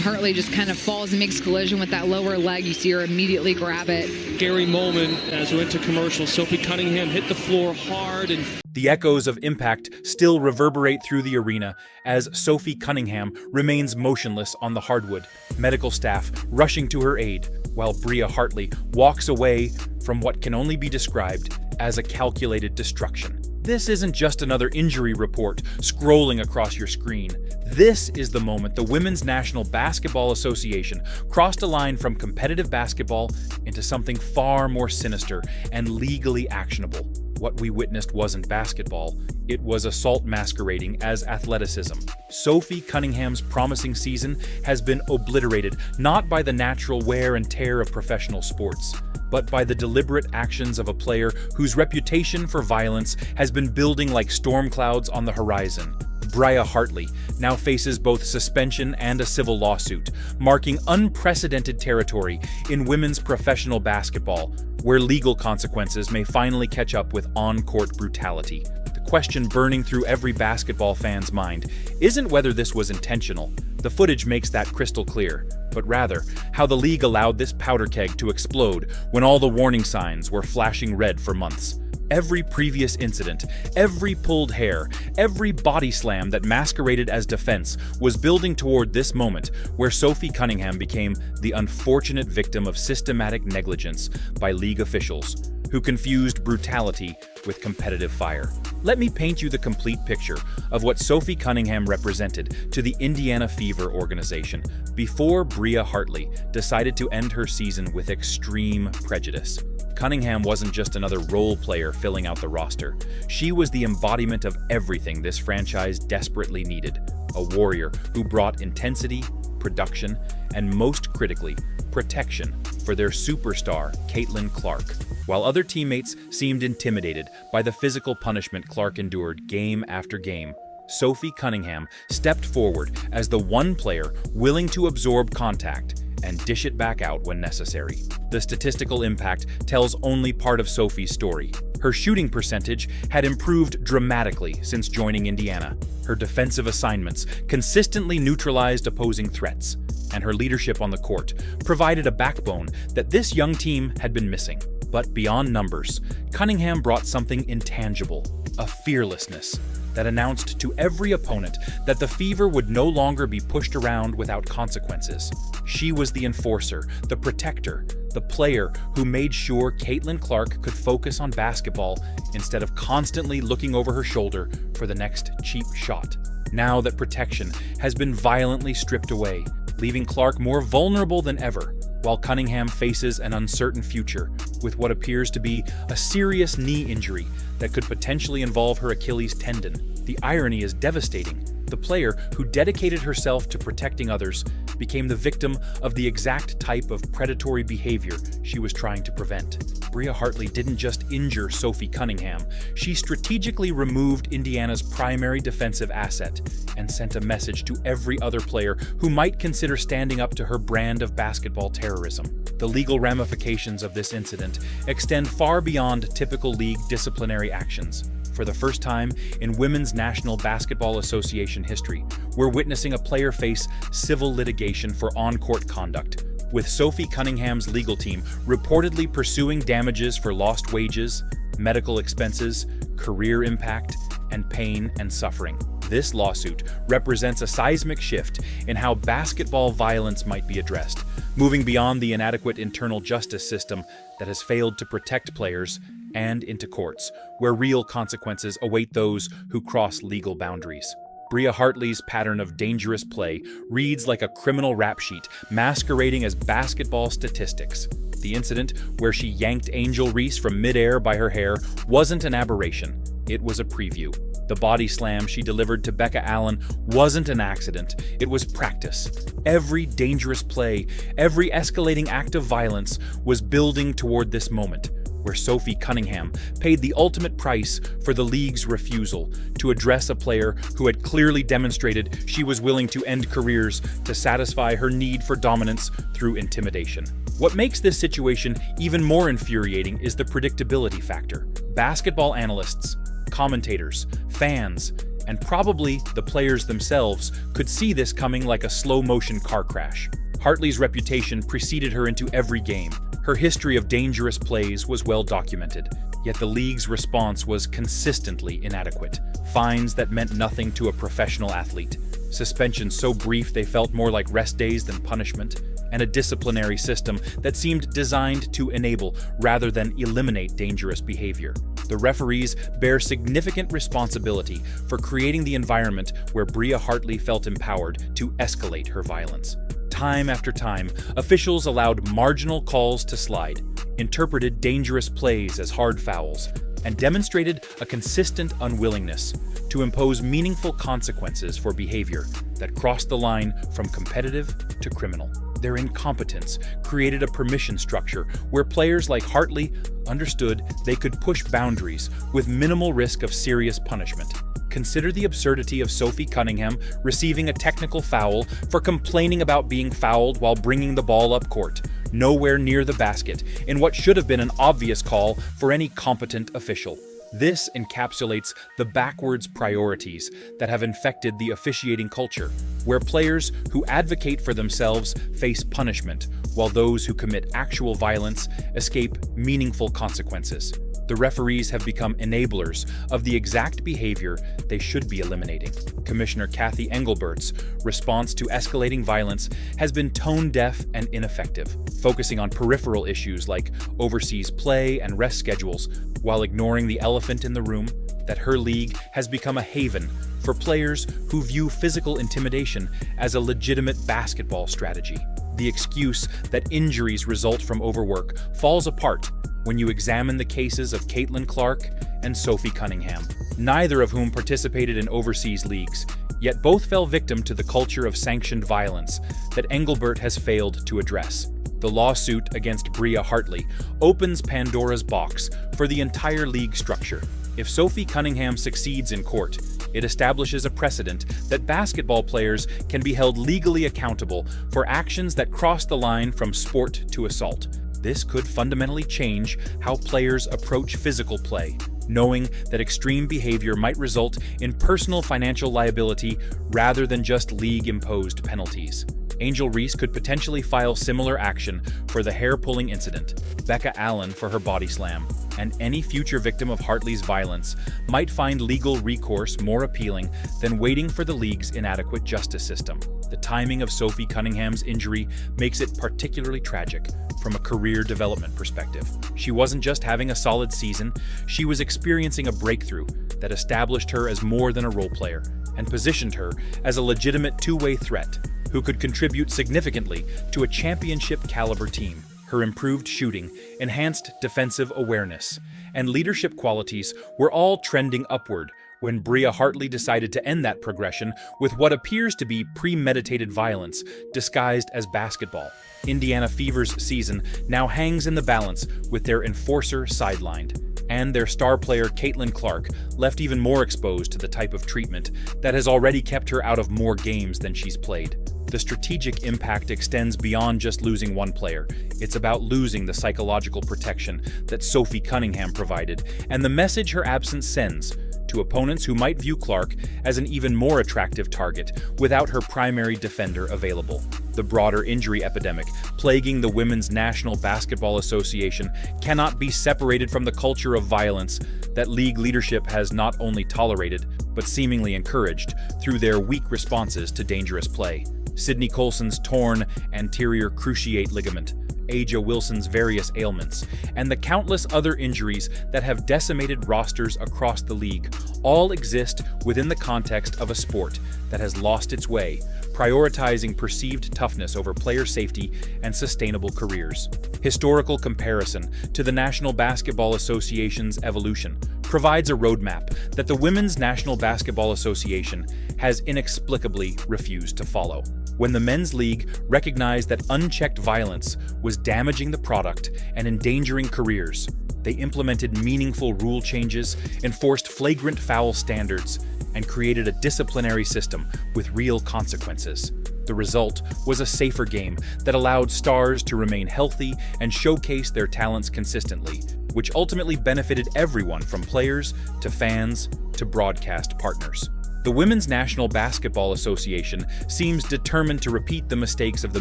Hartley just kind of falls and makes collision with that lower leg. You see her immediately grab it. Scary moment as we went to commercial. Sophie Cunningham hit the floor hard and The echoes of impact still reverberate through the arena as Sophie Cunningham remains motionless on the hardwood, medical staff rushing to her aid, while Bria Hartley walks away from what can only be described as a calculated destruction. This isn't just another injury report scrolling across your screen. This is the moment the Women's National Basketball Association crossed a line from competitive basketball into something far more sinister and legally actionable. What we witnessed wasn't basketball, it was assault masquerading as athleticism. Sophie Cunningham's promising season has been obliterated not by the natural wear and tear of professional sports, but by the deliberate actions of a player whose reputation for violence has been building like storm clouds on the horizon. Bria Hartley now faces both suspension and a civil lawsuit, marking unprecedented territory in women's professional basketball, where legal consequences may finally catch up with on-court brutality. The question burning through every basketball fan's mind isn't whether this was intentional. The footage makes that crystal clear, but rather how the league allowed this powder keg to explode when all the warning signs were flashing red for months. Every previous incident, every pulled hair, every body slam that masqueraded as defense was building toward this moment where Sophie Cunningham became the unfortunate victim of systematic negligence by league officials who confused brutality with competitive fire. Let me paint you the complete picture of what Sophie Cunningham represented to the Indiana Fever organization before Bria Hartley decided to end her season with extreme prejudice. Cunningham wasn't just another role player filling out the roster. She was the embodiment of everything this franchise desperately needed. A warrior who brought intensity, production, and most critically, protection for their superstar, Caitlin Clark. While other teammates seemed intimidated by the physical punishment Clark endured game after game, Sophie Cunningham stepped forward as the one player willing to absorb contact and dish it back out when necessary. The statistical impact tells only part of Sophie's story. Her shooting percentage had improved dramatically since joining Indiana. Her defensive assignments consistently neutralized opposing threats, and her leadership on the court provided a backbone that this young team had been missing. But beyond numbers, Cunningham brought something intangible, a fearlessness that announced to every opponent that the Fever would no longer be pushed around without consequences. She was the enforcer, the protector, the player who made sure Caitlin Clark could focus on basketball instead of constantly looking over her shoulder for the next cheap shot. Now that protection has been violently stripped away, leaving Clark more vulnerable than ever, while Cunningham faces an uncertain future with what appears to be a serious knee injury that could potentially involve her Achilles tendon. The irony is devastating. The player who dedicated herself to protecting others became the victim of the exact type of predatory behavior she was trying to prevent. Bria Hartley didn't just injure Sophie Cunningham, she strategically removed Indiana's primary defensive asset and sent a message to every other player who might consider standing up to her brand of basketball terrorism. The legal ramifications of this incident extend far beyond typical league disciplinary actions. For the first time in Women's National Basketball Association history, we're witnessing a player face civil litigation for on-court conduct, with Sophie Cunningham's legal team reportedly pursuing damages for lost wages, medical expenses, career impact, and pain and suffering. This lawsuit represents a seismic shift in how basketball violence might be addressed, moving beyond the inadequate internal justice system that has failed to protect players and into courts, where real consequences await those who cross legal boundaries. Bria Hartley's pattern of dangerous play reads like a criminal rap sheet masquerading as basketball statistics. The incident where she yanked Angel Reese from midair by her hair wasn't an aberration, it was a preview. The body slam she delivered to Becca Allen wasn't an accident, it was practice. Every dangerous play, every escalating act of violence was building toward this moment, where Sophie Cunningham paid the ultimate price for the league's refusal to address a player who had clearly demonstrated she was willing to end careers to satisfy her need for dominance through intimidation. What makes this situation even more infuriating is the predictability factor. Basketball analysts, commentators, fans, And probably the players themselves could see this coming like a slow-motion car crash. Hartley's reputation preceded her into every game. Her history of dangerous plays was well documented, yet the league's response was consistently inadequate. Fines that meant nothing to a professional athlete, suspensions so brief they felt more like rest days than punishment, and a disciplinary system that seemed designed to enable rather than eliminate dangerous behavior. The referees bear significant responsibility for creating the environment where Bria Hartley felt empowered to escalate her violence. Time after time, officials allowed marginal calls to slide, interpreted dangerous plays as hard fouls, and demonstrated a consistent unwillingness to impose meaningful consequences for behavior that crossed the line from competitive to criminal. Their incompetence created a permission structure where players like Hartley understood they could push boundaries with minimal risk of serious punishment. Consider the absurdity of Sophie Cunningham receiving a technical foul for complaining about being fouled while bringing the ball up court, nowhere near the basket, in what should have been an obvious call for any competent official. This encapsulates the backwards priorities that have infected the officiating culture, where players who advocate for themselves face punishment, while those who commit actual violence escape meaningful consequences. The referees have become enablers of the exact behavior they should be eliminating. Commissioner Cathy Engelbert's response to escalating violence has been tone-deaf and ineffective, focusing on peripheral issues like overseas play and rest schedules, while ignoring the elephant in the room that her league has become a haven for players who view physical intimidation as a legitimate basketball strategy. The excuse that injuries result from overwork falls apart when you examine the cases of Caitlin Clark and Sophie Cunningham, neither of whom participated in overseas leagues, yet both fell victim to the culture of sanctioned violence that Engelbert has failed to address. The lawsuit against Bria Hartley opens Pandora's box for the entire league structure. If Sophie Cunningham succeeds in court, it establishes a precedent that basketball players can be held legally accountable for actions that cross the line from sport to assault. This could fundamentally change how players approach physical play, knowing that extreme behavior might result in personal financial liability rather than just league-imposed penalties. Angel Reese could potentially file similar action for the hair-pulling incident, Becca Allen for her body slam, and any future victim of Hartley's violence might find legal recourse more appealing than waiting for the league's inadequate justice system. The timing of Sophie Cunningham's injury makes it particularly tragic from a career development perspective. She wasn't just having a solid season, she was experiencing a breakthrough that established her as more than a role player and positioned her as a legitimate two-way threat who could contribute significantly to a championship-caliber team. Her improved shooting, enhanced defensive awareness, and leadership qualities were all trending upward when Bria Hartley decided to end that progression with what appears to be premeditated violence disguised as basketball. Indiana Fever's season now hangs in the balance with their enforcer sidelined, and their star player Caitlin Clark left even more exposed to the type of treatment that has already kept her out of more games than she's played. The strategic impact extends beyond just losing one player. It's about losing the psychological protection that Sophie Cunningham provided, and the message her absence sends to opponents who might view Clark as an even more attractive target without her primary defender available. The broader injury epidemic plaguing the Women's National Basketball Association cannot be separated from the culture of violence that league leadership has not only tolerated, but seemingly encouraged through their weak responses to dangerous play. Sydney Colson's torn anterior cruciate ligament, Aja Wilson's various ailments, and the countless other injuries that have decimated rosters across the league all exist within the context of a sport that has lost its way, prioritizing perceived toughness over player safety and sustainable careers. Historical comparison to the National Basketball Association's evolution provides a roadmap that the Women's National Basketball Association has inexplicably refused to follow. When the men's league recognized that unchecked violence was damaging the product and endangering careers, they implemented meaningful rule changes, enforced flagrant foul standards, and created a disciplinary system with real consequences. The result was a safer game that allowed stars to remain healthy and showcase their talents consistently, which ultimately benefited everyone from players to fans to broadcast partners. The Women's National Basketball Association seems determined to repeat the mistakes of the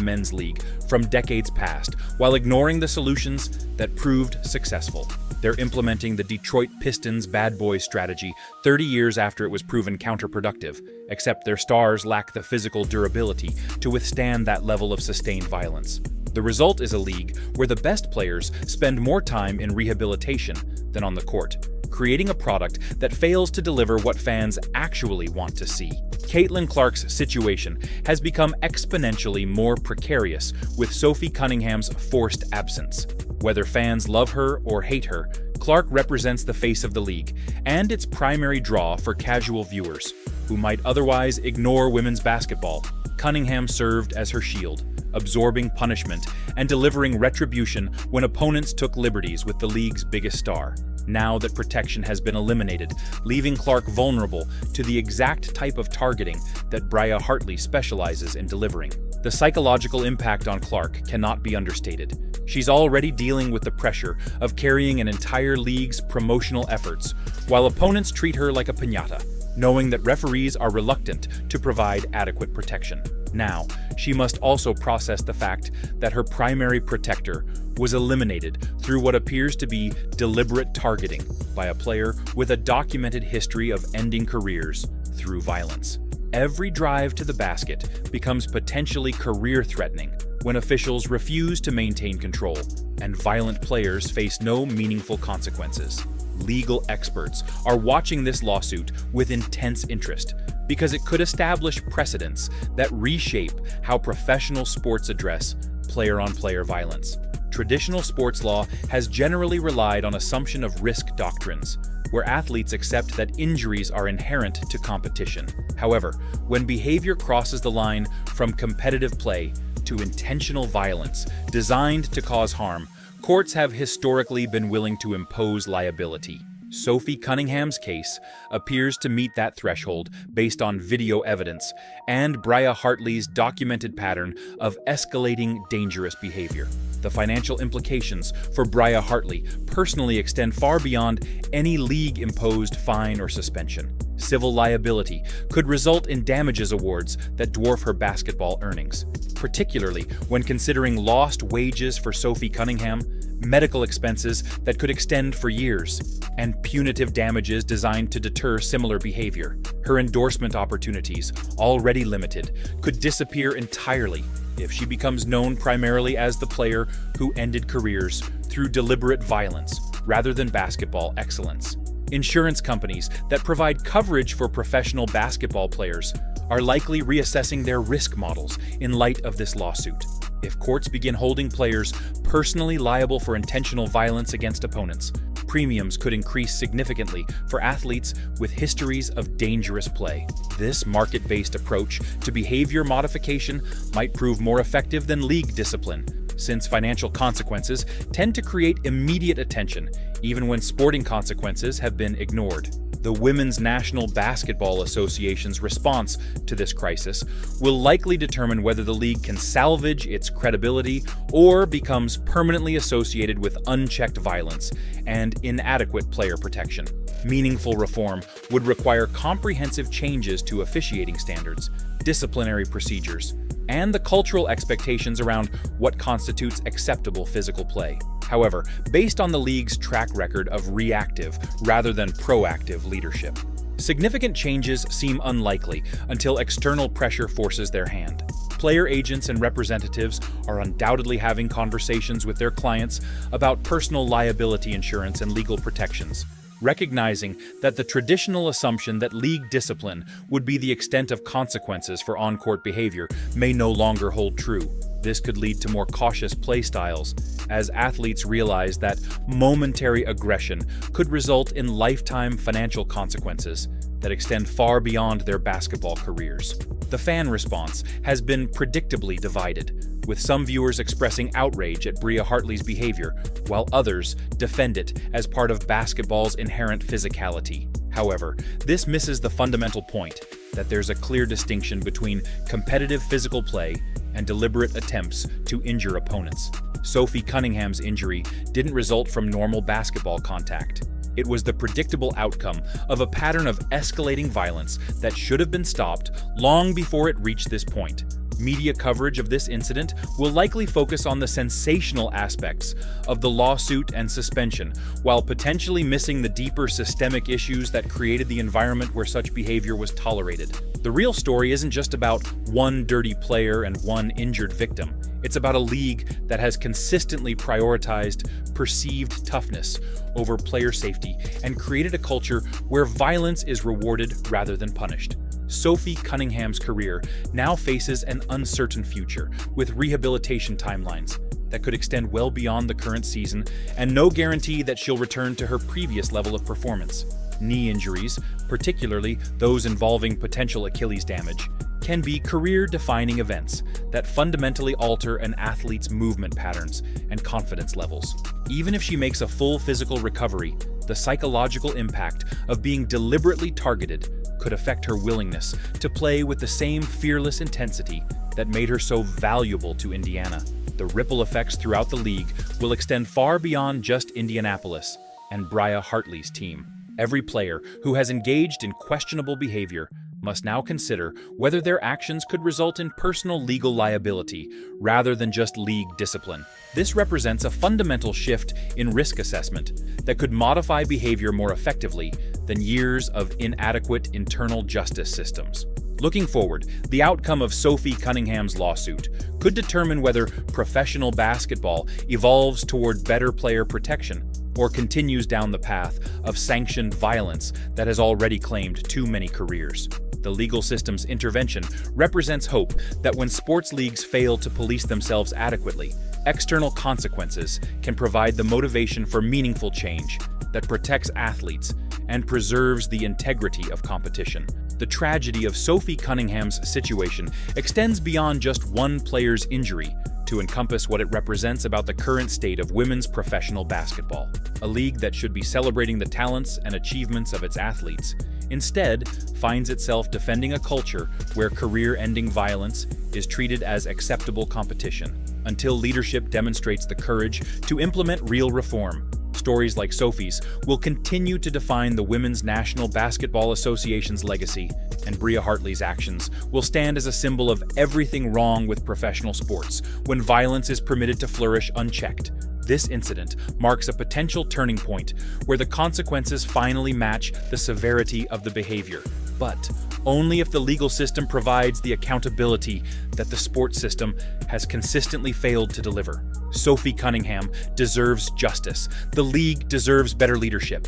men's league from decades past, while ignoring the solutions that proved successful. They're implementing the Detroit Pistons bad boys strategy 30 years after it was proven counterproductive, except their stars lack the physical durability to withstand that level of sustained violence. The result is a league where the best players spend more time in rehabilitation than on the court, creating a product that fails to deliver what fans actually want to see. Caitlin Clark's situation has become exponentially more precarious with Sophie Cunningham's forced absence. Whether fans love her or hate her, Clark represents the face of the league and its primary draw for casual viewers who might otherwise ignore women's basketball. Cunningham served as her shield, absorbing punishment and delivering retribution when opponents took liberties with the league's biggest star. Now that protection has been eliminated, leaving Clark vulnerable to the exact type of targeting that Bria Hartley specializes in delivering. The psychological impact on Clark cannot be understated. She's already dealing with the pressure of carrying an entire league's promotional efforts, while opponents treat her like a piñata, knowing that referees are reluctant to provide adequate protection. Now, she must also process the fact that her primary protector was eliminated through what appears to be deliberate targeting by a player with a documented history of ending careers through violence. Every drive to the basket becomes potentially career-threatening when officials refuse to maintain control and violent players face no meaningful consequences. Legal experts are watching this lawsuit with intense interest because it could establish precedents that reshape how professional sports address player-on-player violence. Traditional sports law has generally relied on assumption of risk doctrines, where athletes accept that injuries are inherent to competition. However, when behavior crosses the line from competitive play to intentional violence designed to cause harm, courts have historically been willing to impose liability. Sophie Cunningham's case appears to meet that threshold based on video evidence and Bria Hartley's documented pattern of escalating dangerous behavior. The financial implications for Bria Hartley personally extend far beyond any league-imposed fine or suspension. Civil liability could result in damages awards that dwarf her basketball earnings, particularly when considering lost wages for Sophie Cunningham, medical expenses that could extend for years, and punitive damages designed to deter similar behavior. Her endorsement opportunities, already limited, could disappear entirely if she becomes known primarily as the player who ended careers through deliberate violence rather than basketball excellence. Insurance companies that provide coverage for professional basketball players are likely reassessing their risk models in light of this lawsuit. If courts begin holding players personally liable for intentional violence against opponents, premiums could increase significantly for athletes with histories of dangerous play. This market-based approach to behavior modification might prove more effective than league discipline, since financial consequences tend to create immediate attention, even when sporting consequences have been ignored. The Women's National Basketball Association's response to this crisis will likely determine whether the league can salvage its credibility or becomes permanently associated with unchecked violence and inadequate player protection. Meaningful reform would require comprehensive changes to officiating standards, disciplinary procedures, and the cultural expectations around what constitutes acceptable physical play. However, based on the league's track record of reactive rather than proactive leadership, significant changes seem unlikely until external pressure forces their hand. Player agents and representatives are undoubtedly having conversations with their clients about personal liability insurance and legal protections, recognizing that the traditional assumption that league discipline would be the extent of consequences for on-court behavior may no longer hold true. This could lead to more cautious play styles, as athletes realize that momentary aggression could result in lifetime financial consequences that extend far beyond their basketball careers. The fan response has been predictably divided, with some viewers expressing outrage at Bria Hartley's behavior, while others defend it as part of basketball's inherent physicality. However, this misses the fundamental point that there's a clear distinction between competitive physical play and deliberate attempts to injure opponents. Sophie Cunningham's injury didn't result from normal basketball contact. It was the predictable outcome of a pattern of escalating violence that should have been stopped long before it reached this point. Media coverage of this incident will likely focus on the sensational aspects of the lawsuit and suspension, while potentially missing the deeper systemic issues that created the environment where such behavior was tolerated. The real story isn't just about one dirty player and one injured victim. It's about a league that has consistently prioritized perceived toughness over player safety and created a culture where violence is rewarded rather than punished. Sophie Cunningham's career now faces an uncertain future, with rehabilitation timelines that could extend well beyond the current season and no guarantee that she'll return to her previous level of performance. Knee injuries, particularly those involving potential Achilles damage, can be career-defining events that fundamentally alter an athlete's movement patterns and confidence levels. Even if she makes a full physical recovery, the psychological impact of being deliberately targeted could affect her willingness to play with the same fearless intensity that made her so valuable to Indiana. The ripple effects throughout the league will extend far beyond just Indianapolis and Bria Hartley's team. Every player who has engaged in questionable behavior must now consider whether their actions could result in personal legal liability rather than just league discipline. This represents a fundamental shift in risk assessment that could modify behavior more effectively than years of inadequate internal justice systems. Looking forward, the outcome of Sophie Cunningham's lawsuit could determine whether professional basketball evolves toward better player protection or continues down the path of sanctioned violence that has already claimed too many careers. The legal system's intervention represents hope that when sports leagues fail to police themselves adequately, external consequences can provide the motivation for meaningful change that protects athletes and preserves the integrity of competition. The tragedy of Sophie Cunningham's situation extends beyond just one player's injury to encompass what it represents about the current state of women's professional basketball. A league that should be celebrating the talents and achievements of its athletes instead finds itself defending a culture where career-ending violence is treated as acceptable competition. Until leadership demonstrates the courage to implement real reform, stories like Sophie's will continue to define the Women's National Basketball Association's legacy, and Bria Hartley's actions will stand as a symbol of everything wrong with professional sports when violence is permitted to flourish unchecked. This incident marks a potential turning point where the consequences finally match the severity of the behavior, but only if the legal system provides the accountability that the sports system has consistently failed to deliver. Sophie Cunningham deserves justice, the league deserves better leadership,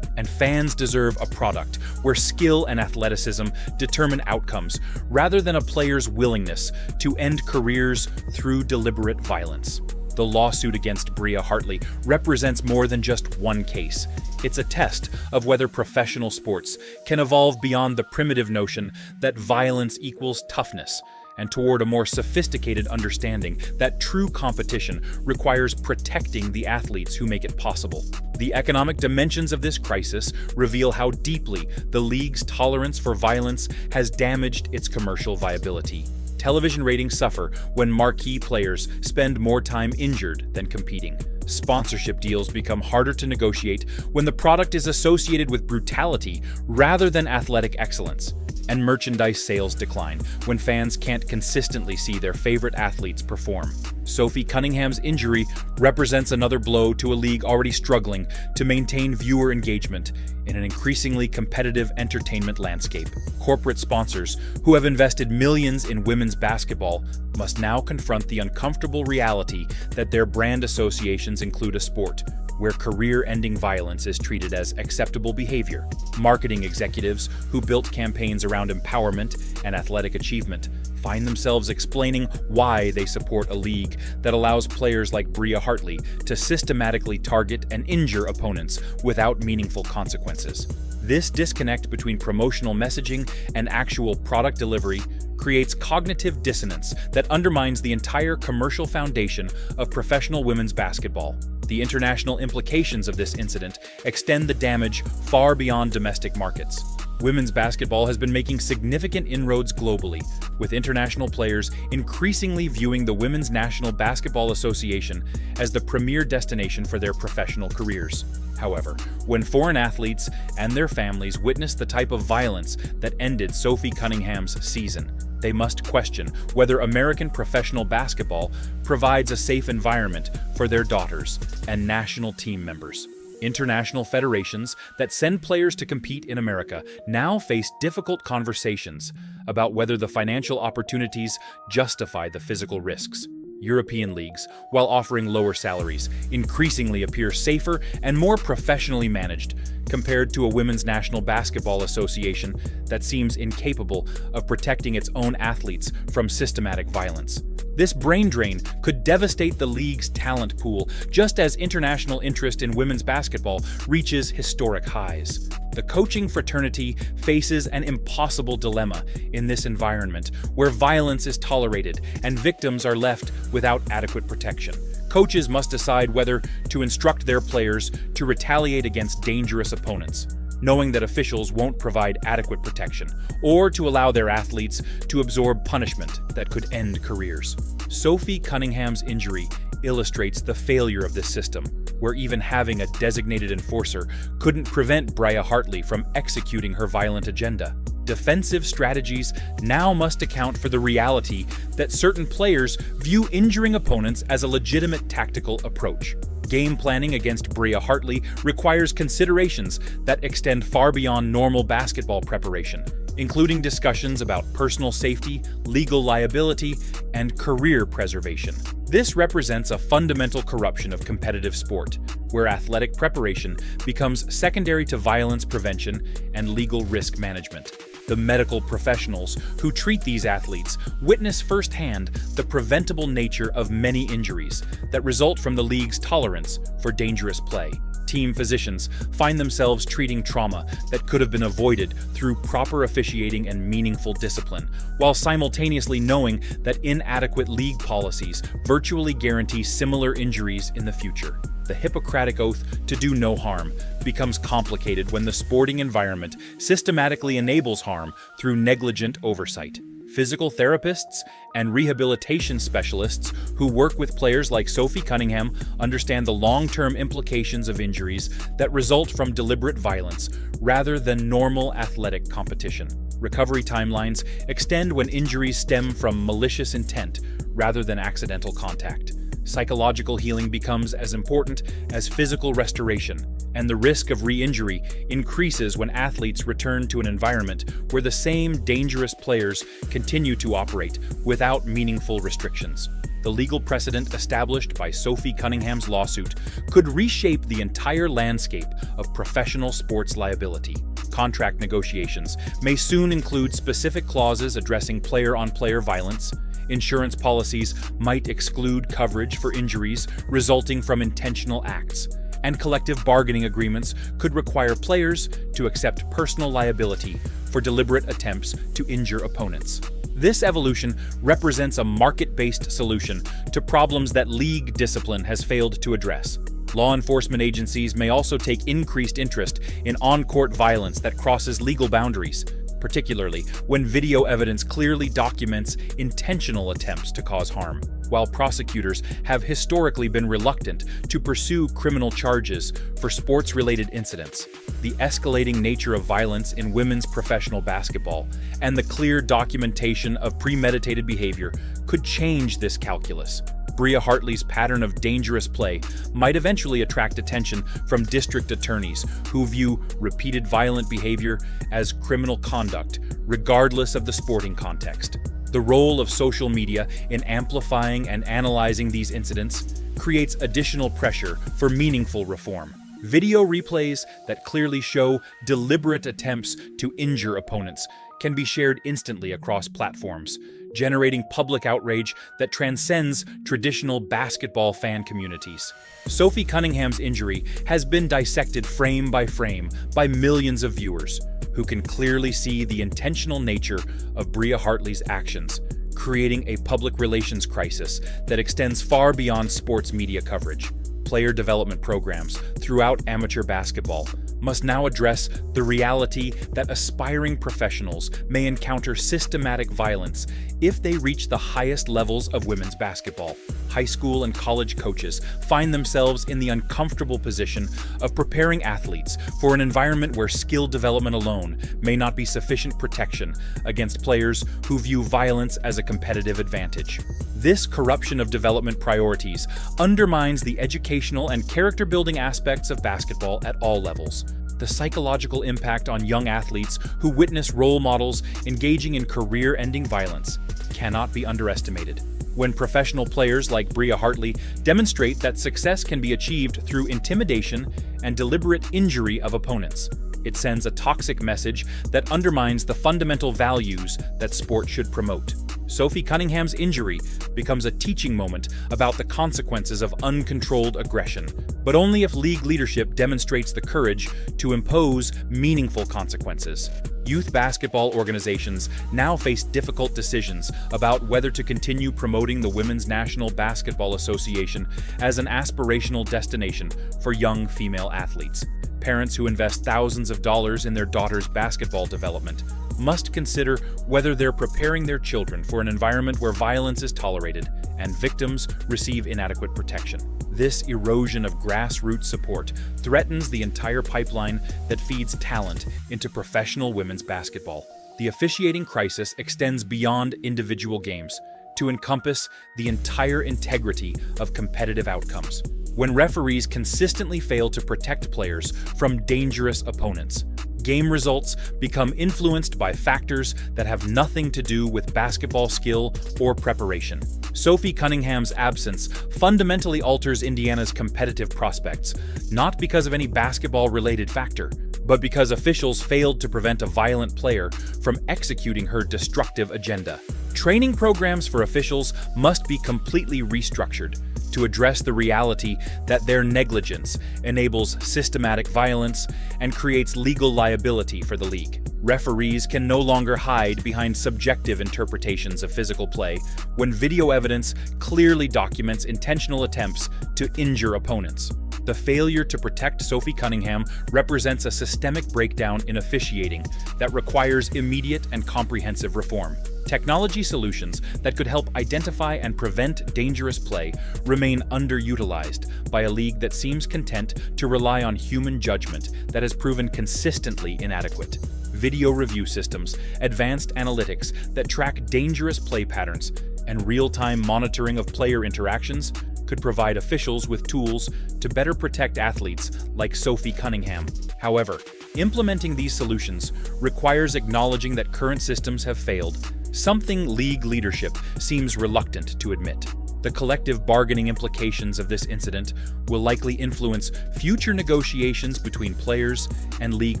and fans deserve a product where skill and athleticism determine outcomes rather than a player's willingness to end careers through deliberate violence. The lawsuit against Bria Hartley represents more than just one case. It's a test of whether professional sports can evolve beyond the primitive notion that violence equals toughness and toward a more sophisticated understanding that true competition requires protecting the athletes who make it possible. The economic dimensions of this crisis reveal how deeply the league's tolerance for violence has damaged its commercial viability. Television ratings suffer when marquee players spend more time injured than competing. Sponsorship deals become harder to negotiate when the product is associated with brutality rather than athletic excellence. And merchandise sales decline when fans can't consistently see their favorite athletes perform. Sophie Cunningham's injury represents another blow to a league already struggling to maintain viewer engagement in an increasingly competitive entertainment landscape. Corporate sponsors who have invested millions in women's basketball must now confront the uncomfortable reality that their brand associations include a sport where career-ending violence is treated as acceptable behavior. Marketing executives who built campaigns around empowerment and athletic achievement find themselves explaining why they support a league that allows players like Bria Hartley to systematically target and injure opponents without meaningful consequences. This disconnect between promotional messaging and actual product delivery creates cognitive dissonance that undermines the entire commercial foundation of professional women's basketball. The international implications of this incident extend the damage far beyond domestic markets. Women's basketball has been making significant inroads globally, with international players increasingly viewing the Women's National Basketball Association as the premier destination for their professional careers. However, when foreign athletes and their families witness the type of violence that ended Sophie Cunningham's season, they must question whether American professional basketball provides a safe environment for their daughters and national team members. International federations that send players to compete in America now face difficult conversations about whether the financial opportunities justify the physical risks. European leagues, while offering lower salaries, increasingly appear safer and more professionally managed compared to a Women's National Basketball Association that seems incapable of protecting its own athletes from systematic violence. This brain drain could devastate the league's talent pool, just as international interest in women's basketball reaches historic highs. The coaching fraternity faces an impossible dilemma in this environment where violence is tolerated and victims are left without adequate protection. Coaches must decide whether to instruct their players to retaliate against dangerous opponents, knowing that officials won't provide adequate protection, or to allow their athletes to absorb punishment that could end careers. Sophie Cunningham's injury illustrates the failure of this system, where even having a designated enforcer couldn't prevent Bria Hartley from executing her violent agenda. Defensive strategies now must account for the reality that certain players view injuring opponents as a legitimate tactical approach. Game planning against Bria Hartley requires considerations that extend far beyond normal basketball preparation, including discussions about personal safety, legal liability, and career preservation. This represents a fundamental corruption of competitive sport, where athletic preparation becomes secondary to violence prevention and legal risk management. The medical professionals who treat these athletes witness firsthand the preventable nature of many injuries that result from the league's tolerance for dangerous play. Team physicians find themselves treating trauma that could have been avoided through proper officiating and meaningful discipline, while simultaneously knowing that inadequate league policies virtually guarantee similar injuries in the future. The Hippocratic Oath to do no harm becomes complicated when the sporting environment systematically enables harm through negligent oversight. Physical therapists and rehabilitation specialists who work with players like Sophie Cunningham understand the long-term implications of injuries that result from deliberate violence rather than normal athletic competition. Recovery timelines extend when injuries stem from malicious intent rather than accidental contact. Psychological healing becomes as important as physical restoration, and the risk of re-injury increases when athletes return to an environment where the same dangerous players continue to operate without meaningful restrictions. The legal precedent established by Sophie Cunningham's lawsuit could reshape the entire landscape of professional sports liability. Contract negotiations may soon include specific clauses addressing player-on-player violence. Insurance policies might exclude coverage for injuries resulting from intentional acts, and collective bargaining agreements could require players to accept personal liability for deliberate attempts to injure opponents. This evolution represents a market-based solution to problems that league discipline has failed to address. Law enforcement agencies may also take increased interest in on-court violence that crosses legal boundaries, particularly when video evidence clearly documents intentional attempts to cause harm. While prosecutors have historically been reluctant to pursue criminal charges for sports-related incidents, the escalating nature of violence in women's professional basketball and the clear documentation of premeditated behavior could change this calculus. Bria Hartley's pattern of dangerous play might eventually attract attention from district attorneys who view repeated violent behavior as criminal conduct, regardless of the sporting context. The role of social media in amplifying and analyzing these incidents creates additional pressure for meaningful reform. Video replays that clearly show deliberate attempts to injure opponents can be shared instantly across platforms, generating public outrage that transcends traditional basketball fan communities. Sophie Cunningham's injury has been dissected frame by frame by millions of viewers who can clearly see the intentional nature of Bria Hartley's actions, creating a public relations crisis that extends far beyond sports media coverage. Player development programs throughout amateur basketball must now address the reality that aspiring professionals may encounter systematic violence if they reach the highest levels of women's basketball. High school and college coaches find themselves in the uncomfortable position of preparing athletes for an environment where skill development alone may not be sufficient protection against players who view violence as a competitive advantage. This corruption of development priorities undermines the educational and character-building aspects of basketball at all levels. The psychological impact on young athletes who witness role models engaging in career-ending violence cannot be underestimated. When professional players like Bria Hartley demonstrate that success can be achieved through intimidation and deliberate injury of opponents, it sends a toxic message that undermines the fundamental values that sport should promote. Sophie Cunningham's injury becomes a teaching moment about the consequences of uncontrolled aggression, but only if league leadership demonstrates the courage to impose meaningful consequences. Youth basketball organizations now face difficult decisions about whether to continue promoting the Women's National Basketball Association as an aspirational destination for young female athletes. Parents who invest thousands of dollars in their daughters' basketball development must consider whether they're preparing their children for an environment where violence is tolerated and victims receive inadequate protection. This erosion of grassroots support threatens the entire pipeline that feeds talent into professional women's basketball. The officiating crisis extends beyond individual games to encompass the entire integrity of competitive outcomes. When referees consistently fail to protect players from dangerous opponents, game results become influenced by factors that have nothing to do with basketball skill or preparation. Sophie Cunningham's absence fundamentally alters Indiana's competitive prospects, not because of any basketball-related factor, but because officials failed to prevent a violent player from executing her destructive agenda. Training programs for officials must be completely restructured to address the reality that their negligence enables systematic violence and creates legal liability for the league. Referees can no longer hide behind subjective interpretations of physical play when video evidence clearly documents intentional attempts to injure opponents. The failure to protect Sophie Cunningham represents a systemic breakdown in officiating that requires immediate and comprehensive reform. Technology solutions that could help identify and prevent dangerous play remain underutilized by a league that seems content to rely on human judgment that has proven consistently inadequate. Video review systems, advanced analytics that track dangerous play patterns, and real-time monitoring of player interactions could provide officials with tools to better protect athletes like Sophie Cunningham. However, implementing these solutions requires acknowledging that current systems have failed, something league leadership seems reluctant to admit. The collective bargaining implications of this incident will likely influence future negotiations between players and league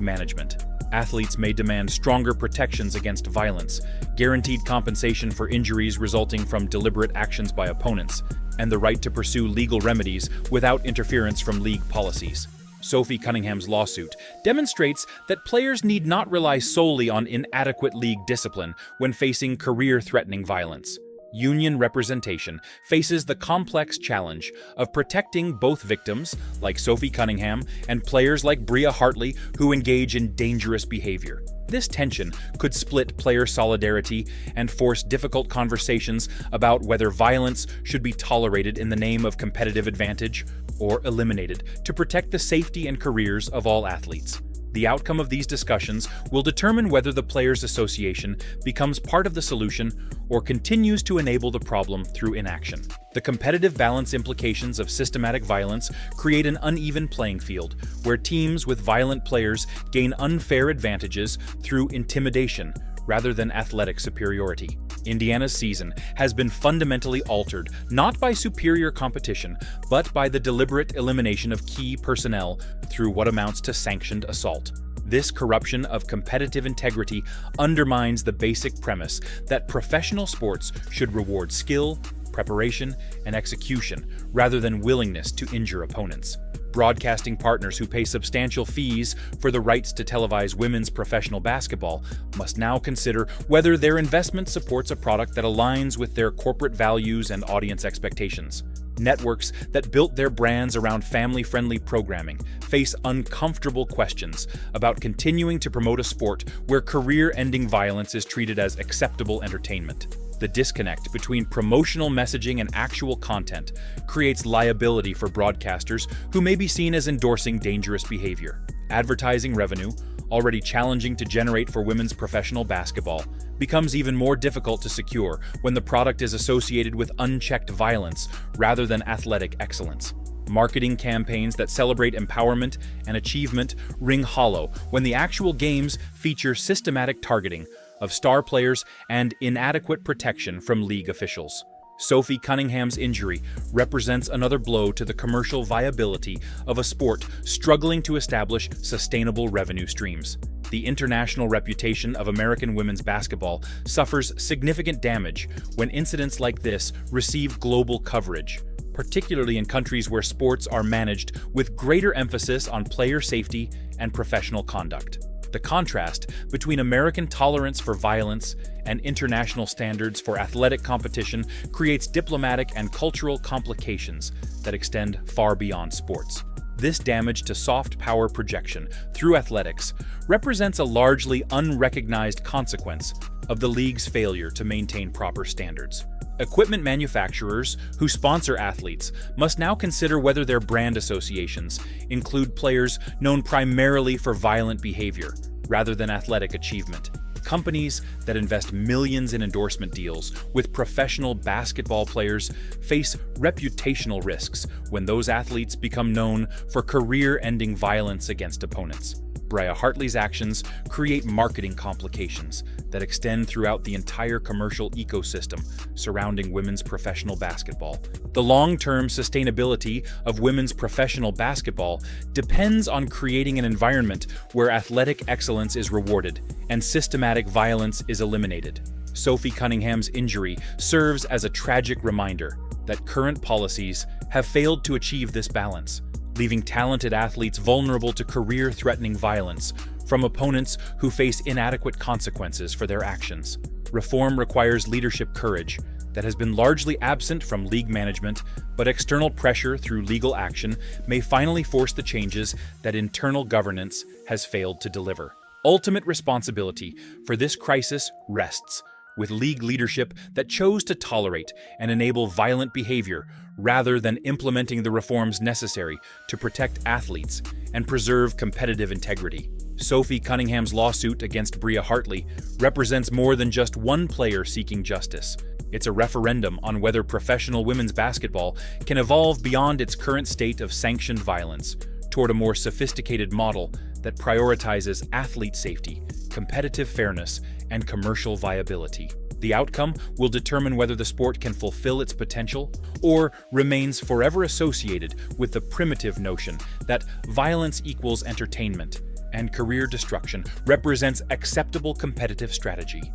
management. Athletes may demand stronger protections against violence, guaranteed compensation for injuries resulting from deliberate actions by opponents, and the right to pursue legal remedies without interference from league policies. Sophie Cunningham's lawsuit demonstrates that players need not rely solely on inadequate league discipline when facing career-threatening violence. Union representation faces the complex challenge of protecting both victims, like Sophie Cunningham, and players like Bria Hartley who engage in dangerous behavior. This tension could split player solidarity and force difficult conversations about whether violence should be tolerated in the name of competitive advantage or eliminated to protect the safety and careers of all athletes. The outcome of these discussions will determine whether the Players Association becomes part of the solution or continues to enable the problem through inaction. The competitive balance implications of systematic violence create an uneven playing field, where teams with violent players gain unfair advantages through intimidation rather than athletic superiority. Indiana's season has been fundamentally altered, not by superior competition, but by the deliberate elimination of key personnel through what amounts to sanctioned assault. This corruption of competitive integrity undermines the basic premise that professional sports should reward skill, preparation, and execution rather than willingness to injure opponents. Broadcasting partners who pay substantial fees for the rights to televise women's professional basketball must now consider whether their investment supports a product that aligns with their corporate values and audience expectations. Networks that built their brands around family-friendly programming face uncomfortable questions about continuing to promote a sport where career-ending violence is treated as acceptable entertainment. The disconnect between promotional messaging and actual content creates liability for broadcasters who may be seen as endorsing dangerous behavior. Advertising revenue, already challenging to generate for women's professional basketball, becomes even more difficult to secure when the product is associated with unchecked violence rather than athletic excellence. Marketing campaigns that celebrate empowerment and achievement ring hollow when the actual games feature systematic targeting of star players and inadequate protection from league officials. Sophie Cunningham's injury represents another blow to the commercial viability of a sport struggling to establish sustainable revenue streams. The international reputation of American women's basketball suffers significant damage when incidents like this receive global coverage, particularly in countries where sports are managed with greater emphasis on player safety and professional conduct. The contrast between American tolerance for violence and international standards for athletic competition creates diplomatic and cultural complications that extend far beyond sports. This damage to soft power projection through athletics represents a largely unrecognized consequence of the league's failure to maintain proper standards. Equipment manufacturers who sponsor athletes must now consider whether their brand associations include players known primarily for violent behavior rather than athletic achievement. Companies that invest millions in endorsement deals with professional basketball players face reputational risks when those athletes become known for career-ending violence against opponents. Bria Hartley's actions create marketing complications that extend throughout the entire commercial ecosystem surrounding women's professional basketball. The long-term sustainability of women's professional basketball depends on creating an environment where athletic excellence is rewarded and systematic violence is eliminated. Sophie Cunningham's injury serves as a tragic reminder that current policies have failed to achieve this balance, leaving talented athletes vulnerable to career-threatening violence from opponents who face inadequate consequences for their actions. Reform requires leadership courage that has been largely absent from league management, but external pressure through legal action may finally force the changes that internal governance has failed to deliver. Ultimate responsibility for this crisis rests with league leadership that chose to tolerate and enable violent behavior rather than implementing the reforms necessary to protect athletes and preserve competitive integrity. Sophie Cunningham's lawsuit against Bria Hartley represents more than just one player seeking justice. It's a referendum on whether professional women's basketball can evolve beyond its current state of sanctioned violence toward a more sophisticated model that prioritizes athlete safety, competitive fairness, and commercial viability. The outcome will determine whether the sport can fulfill its potential or remains forever associated with the primitive notion that violence equals entertainment and career destruction represents acceptable competitive strategy.